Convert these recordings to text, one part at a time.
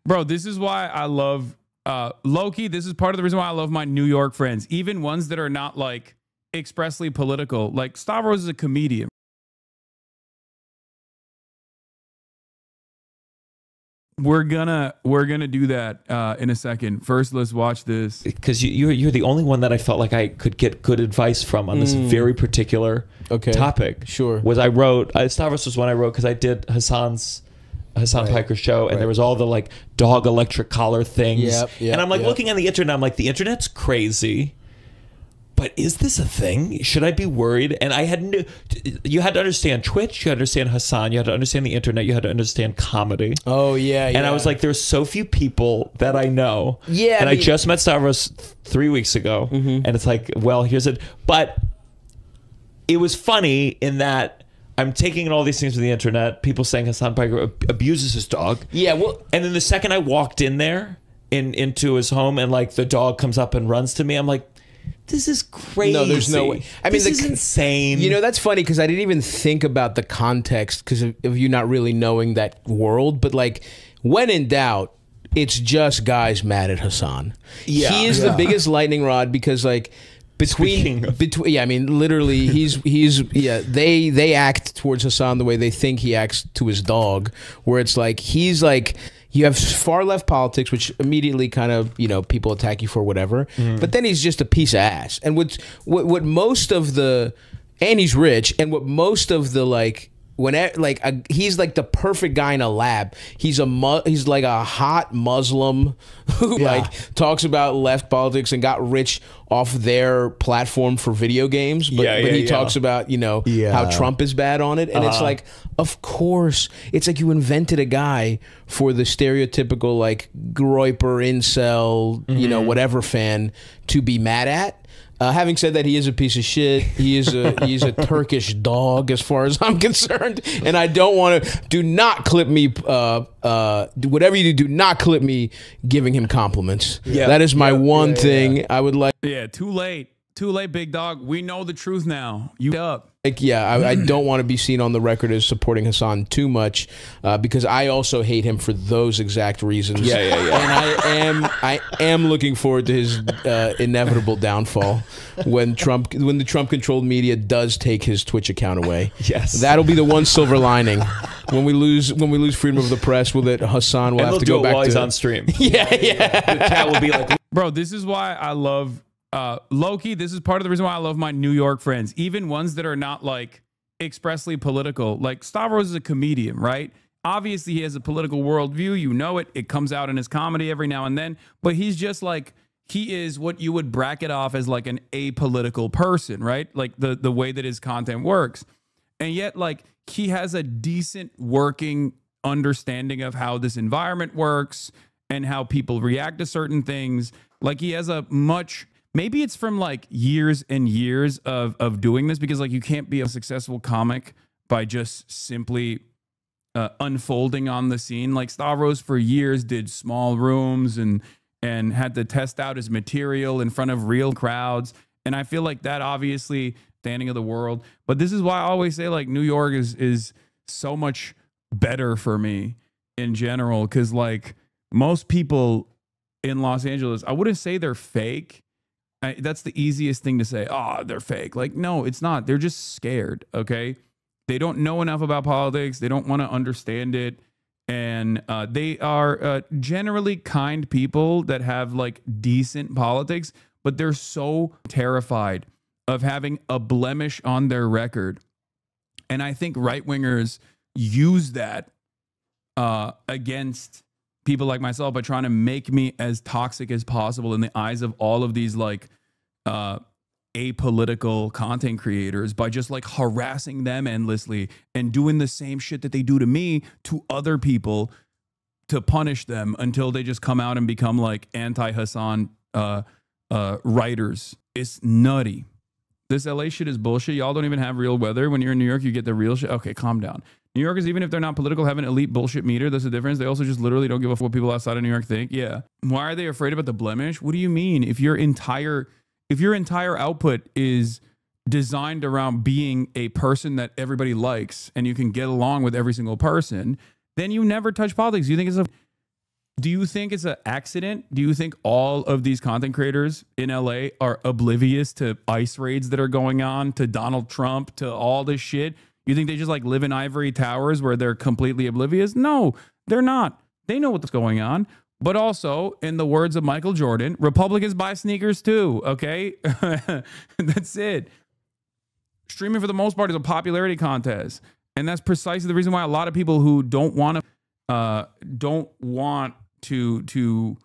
Bro, this is why I love low-key. This is part of the reason why I love my New York friends, even ones that are not like expressly political. Like Stavros is a comedian. We're gonna do that in a second. First, let's watch this. Because you're the only one that I felt like I could get good advice from on this very particular topic. Sure. Was I wrote Stavros was one I wrote because I did Hasan Piker's show, and there was all the like dog electric collar things. And I'm like looking on the internet, I'm like, the internet's crazy. But is this a thing? Should I be worried? And I had you had to understand Twitch, you had to understand Hasan, you had to understand the internet, you had to understand comedy. Oh yeah. And I was like, there's so few people that I know. Yeah. And I just met Stavros 3 weeks ago, and it's like, well, here's it. But it was funny in that I'm taking in all these things from the internet. People saying Hasan Piker abuses his dog. Yeah. Well, and then the second I walked in there into his home, and like the dog comes up and runs to me, I'm like, this is crazy. No, there's no way. I mean, this is insane. You know, that's funny because I didn't even think about the context because of you not really knowing that world. But like, when in doubt, it's just guys mad at Hasan. Yeah. He is the biggest lightning rod because like between yeah, I mean, literally, they act towards Hasan the way they think he acts to his dog, where it's like he's like. You have far left politics, which immediately kind of, you know, people attack you for whatever. But then he's just a piece of ass. And what most of the, and he's rich, and what most of the like, he's like the perfect guy in a lab. He's like a hot Muslim who like talks about left politics and got rich off their platform for video games. But he talks about, you know, how Trump is bad on it. And it's like, of course, it's like you invented a guy for the stereotypical like groiper, incel, you know, whatever fan to be mad at. Having said that, he is a piece of shit. He's a Turkish dog, as far as I'm concerned. And I don't want to. Do not clip me. Whatever you do not clip me giving him compliments. Yeah, that is my one thing I would like. Yeah, too late, big dog. We know the truth now. You up? Like, yeah, I don't want to be seen on the record as supporting Hasan too much because I also hate him for those exact reasons. Yeah. And I am looking forward to his inevitable downfall when the Trump-controlled media does take his Twitch account away. Yes, that'll be the one silver lining. When we lose freedom of the press, Hasan will have to go back while to he's on stream. Yeah. The chat will be like, bro, this is why I love. Low-key, this is part of the reason why I love my New York friends, even ones that are not like expressly political. Like Stavros is a comedian, right? Obviously, he has a political worldview. You know it. It comes out in his comedy every now and then. But he's just like, he is what you would bracket off as like an apolitical person, right? Like the way that his content works. And yet, like, he has a decent working understanding of how this environment works and how people react to certain things. Like, he has a much... Maybe it's from like years and years of doing this, because like you can't be a successful comic by just simply unfolding on the scene. Like Stavros for years did small rooms and had to test out his material in front of real crowds. And I feel like that obviously standing of the world. But this is why I always say like New York is so much better for me in general. Cause like most people in Los Angeles, I wouldn't say they're fake. That's the easiest thing to say. Oh, they're fake. Like, no, it's not. They're just scared, okay? They don't know enough about politics. They don't want to understand it. And they are generally kind people that have, like, decent politics, but they're so terrified of having a blemish on their record. And I think right-wingers use that against people like myself by trying to make me as toxic as possible in the eyes of all of these like apolitical content creators by just like harassing them endlessly and doing the same shit that they do to me to other people to punish them until they just come out and become like anti-Hasan writers. It's nutty. This LA shit is bullshit. Y'all don't even have real weather. When you're in New York, you get the real shit. Okay, calm down. New Yorkers, even if they're not political, have an elite bullshit meter. That's the difference. They also just literally don't give a fuck what people outside of New York think. Yeah. Why are they afraid about the blemish? What do you mean? If your entire output is designed around being a person that everybody likes and you can get along with every single person, then you never touch politics. You think it's Do you think it's an accident? Do you think all of these content creators in LA are oblivious to ICE raids that are going on, to Donald Trump, to all this shit? You think they just like live in ivory towers where they're completely oblivious? No, they're not. They know what's going on. But also, in the words of Michael Jordan, Republicans buy sneakers too, okay? That's it. Streaming for the most part is a popularity contest. And that's precisely the reason why a lot of people who don't want to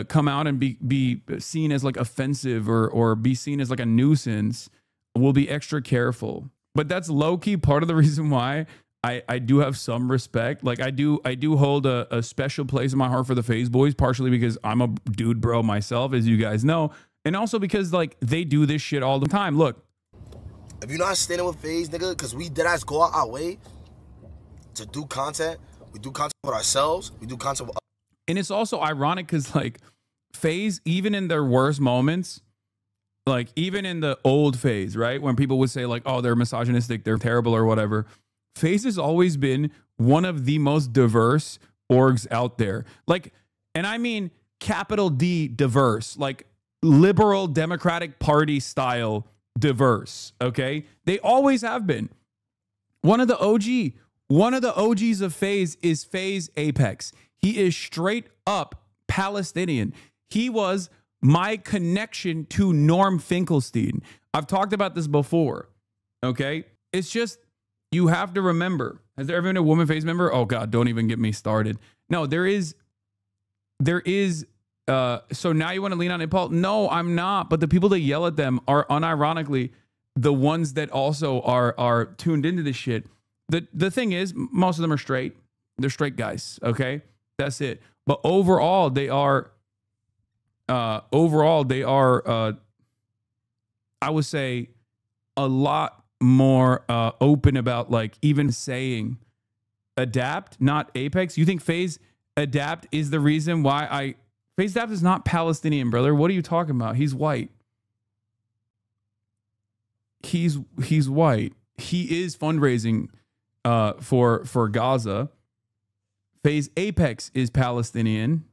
come out and be seen as like offensive or be seen as like a nuisance will be extra careful. But that's low-key part of the reason why I do have some respect. Like I do hold a special place in my heart for the FaZe boys, partially because I'm a dude bro myself, as you guys know, and also because like they do this shit all the time. Look, if you're not standing with FaZe, nigga, because we deadass go out our way to do content. We do content with ourselves. We do content with. And it's also ironic because like FaZe, even in their worst moments, like even in the old FaZe, right, when people would say like, oh, they're misogynistic, they're terrible or whatever, FaZe has always been one of the most diverse orgs out there. Like, and I mean capital D diverse, like liberal Democratic Party style diverse. Okay, they always have been. One of the OGs of FaZe is FaZe Apex. He is straight up Palestinian. He was my connection to Norm Finkelstein. I've talked about this before. Okay, it's just you have to remember. Has there ever been a woman FaZe member? Oh God, don't even get me started. No, there is. So now you want to lean on Impulse? No, I'm not. But the people that yell at them are unironically the ones that also are tuned into this shit. The thing is, most of them are straight. They're straight guys. Okay, that's it. But overall, they are. I would say, a lot more open about like even saying adapt, not Apex. You think FaZe adapt is the reason why FaZe adapt is not Palestinian, brother. What are you talking about? He's white. He's white. He is fundraising for Gaza. FaZe Apex is Palestinian.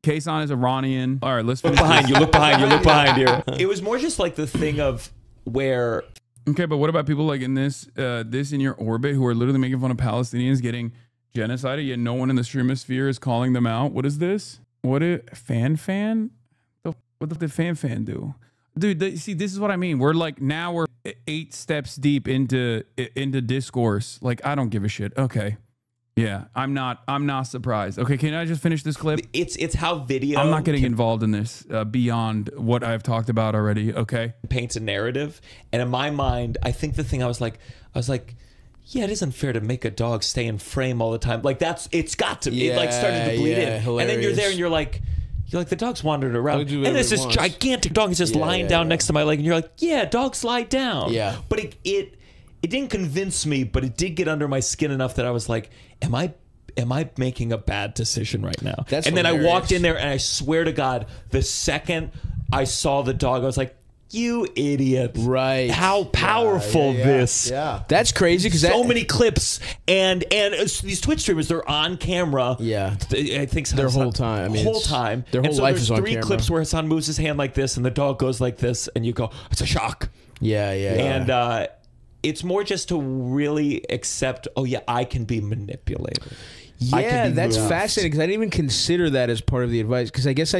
Hasan is Iranian. All right, let's look behind you. Look behind you. Look behind you. It was more just like the thing of where. Okay, but what about people like in this in your orbit who are literally making fun of Palestinians getting genocided, yet no one in the streamosphere is calling them out? What is this? What did fan? What did fan do? Dude, see, this is what I mean. We're like, now we're 8 steps deep into discourse. Like, I don't give a shit. Okay. Yeah, I'm not surprised. Okay, can I just finish this clip? It's how video. I'm not getting involved in this beyond what I've talked about already. Okay, paints a narrative, and in my mind, I think the thing I was like, yeah, it isn't fair to make a dog stay in frame all the time. Like it's got to be. It like started to bleed in, hilarious. And then you're there, and you're like the dog's wandered around, and there's this gigantic dog. He's just lying down next to my leg, and you're like, yeah, dogs lie down. Yeah, but it didn't convince me, but it did get under my skin enough that I was like, am I making a bad decision right now? That's and hilarious. Then I walked in there, and I swear to God, the second I saw the dog, I was like, you idiot. Right. How powerful this. Yeah. That's crazy because so many clips and these Twitch streamers, they're on camera. Yeah. I think their whole time. I mean, whole time. Their whole life is on camera. There's 3 clips where Hasan moves his hand like this and the dog goes like this and you go, it's a shock. Yeah. And it's more just to really accept, oh yeah, I can be manipulated. Yeah, that's fascinating because I didn't even consider that as part of the advice because I guess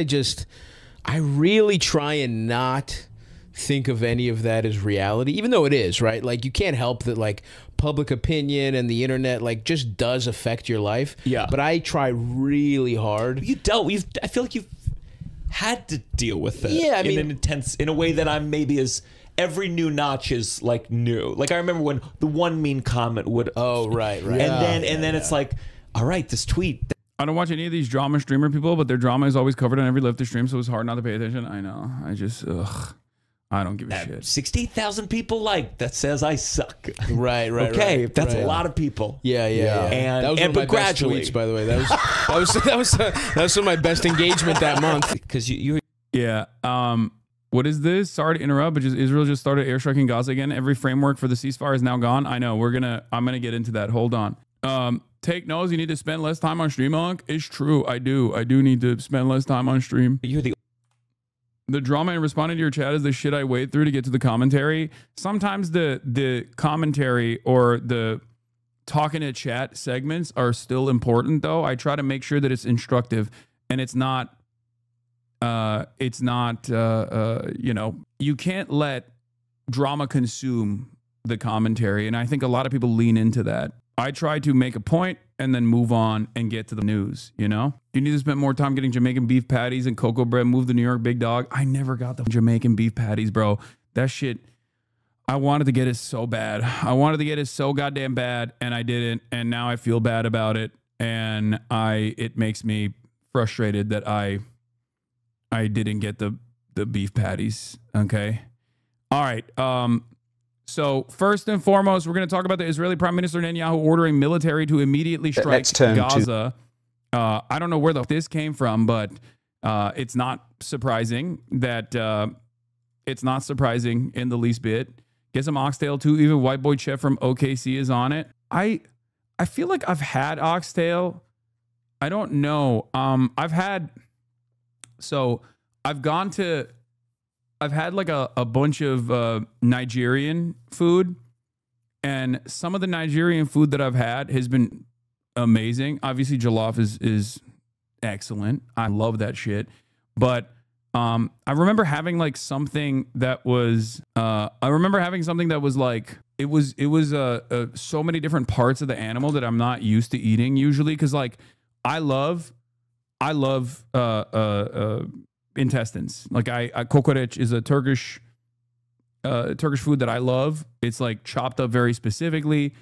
I really try and not think of any of that as reality, even though it is, right? Like you can't help that like public opinion and the internet like just does affect your life. Yeah. But I try really hard. I feel like you've had to deal with it. Yeah, I mean, in a way that I'm maybe as every new notch is like new. Like I remember when the one mean comment would. Oh right. And then it's like, all right, this tweet. I don't watch any of these drama streamer people, but their drama is always covered on every lifter stream, so it's hard not to pay attention. I know. I just I don't give a shit. 68,000 people that says I suck. Right. Okay, that's a lot of people. Yeah. And that was one of my best tweets, by the way. That was some of my best engagement that month. Because you. Yeah. What is this? Sorry to interrupt, but Israel just started airstriking Gaza again. Every framework for the ceasefire is now gone. I know. I'm gonna get into that. Hold on. Take notes. You need to spend less time on stream, Monk. It's true. I do need to spend less time on stream. You're the drama in responding to your chat is the shit I wade through to get to the commentary. Sometimes the commentary or the talking to chat segments are still important, though. I try to make sure that it's instructive and it's not you know, you can't let drama consume the commentary. And I think a lot of people lean into that. I try to make a point and then move on and get to the news, you know? You need to spend more time getting Jamaican beef patties and cocoa bread. Move the New York big dog. I never got the Jamaican beef patties, bro. That shit, I wanted to get it so bad. I wanted to get it so goddamn bad, and I didn't. And now I feel bad about it. And it makes me frustrated that I didn't get the beef patties. Okay. All right. So first and foremost, we're going to talk about the Israeli Prime Minister Netanyahu ordering military to immediately strike Gaza. I don't know where this came from, but it's not surprising that it's not surprising in the least bit. Get some oxtail too. Even White Boy Chef from OKC is on it. I feel like I've had oxtail. I don't know. I've had like a bunch of Nigerian food, and some of the Nigerian food that I've had has been amazing. Obviously, jollof is excellent. I love that shit. But I remember having like something that was like it was so many different parts of the animal that I'm not used to eating usually, because like I love intestines. Like kokoreç is a Turkish food that I love. It's like chopped up very specifically.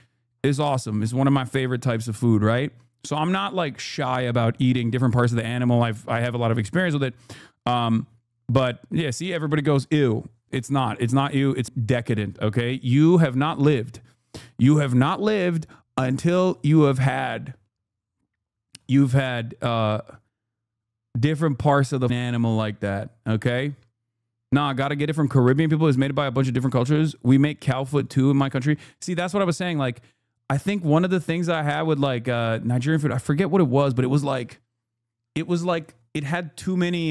It's awesome. It's one of my favorite types of food, right? So I'm not like shy about eating different parts of the animal. I have a lot of experience with it. But yeah, see, everybody goes, ew. It's not ew. It's decadent. Okay. You have not lived until you've had different parts of the animal like that. Okay. Nah, I got to get it from Caribbean people. It's made by a bunch of different cultures. We make cow foot too in my country. See, that's what I was saying. Like, I think one of the things I had with like Nigerian food, I forget what it was, but it was like it had too many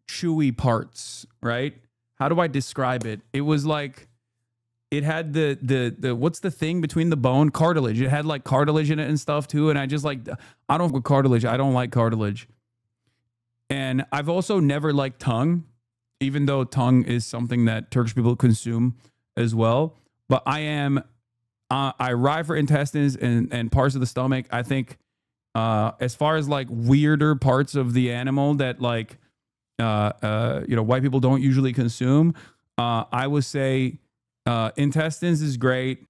chewy parts, right? How do I describe it? It was like it had the what's the thing between the bone? Cartilage. It had like cartilage in it and stuff too. And I just like, I don't with cartilage. I don't like cartilage. And I've also never liked tongue, even though tongue is something that Turkish people consume as well. But I ride for intestines and parts of the stomach. I think as far as like weirder parts of the animal that like, white people don't usually consume, I would say intestines is great.